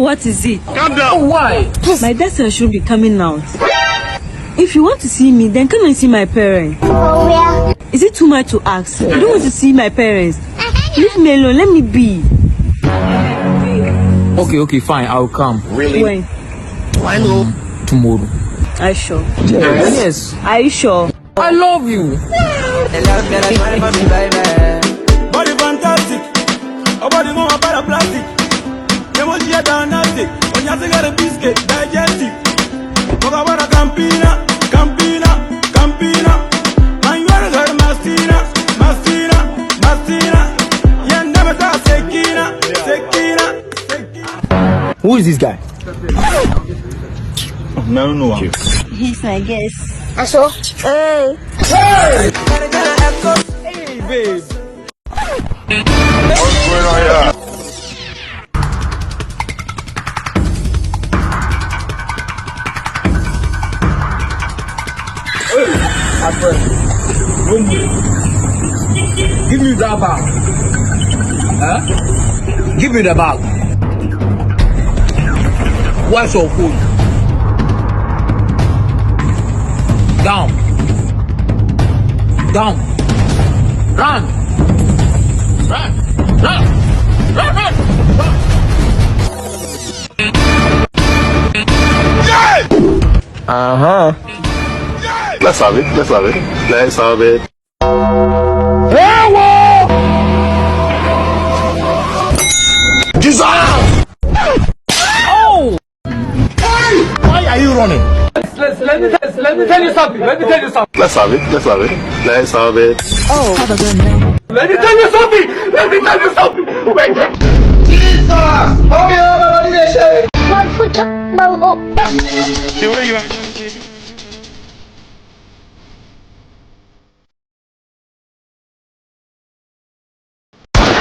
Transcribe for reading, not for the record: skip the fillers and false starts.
what is it? Calm down. Oh, why? My dad said I should be coming out. If you want to see me, then come and see my parents. Oh, yeah. Is it too much to ask? I don't want to see my parents. Leave me alone. Let me be. Okay, fine. I'll come. Really? When? Why no? Tomorrow. Are you sure? Yes. Are you sure? I love you. Body fantastic, a body more about plastic. Emoji dynastic, when you got a biscuit, digestive. Bogawara Campina, man, you are the Mastina. You never got Sekina. Who is this guy? No. He's my guest. Aso? Hey, Babe. What's going on here? Give me that bag. Huh? Give me the bag. What's your food? Down. Run. Let's have it. Jesus! Oh! Why are you running? Let me tell you something. Let's have it. Oh, have a good night. Let me tell you something. Wait. one foot up, See where you are?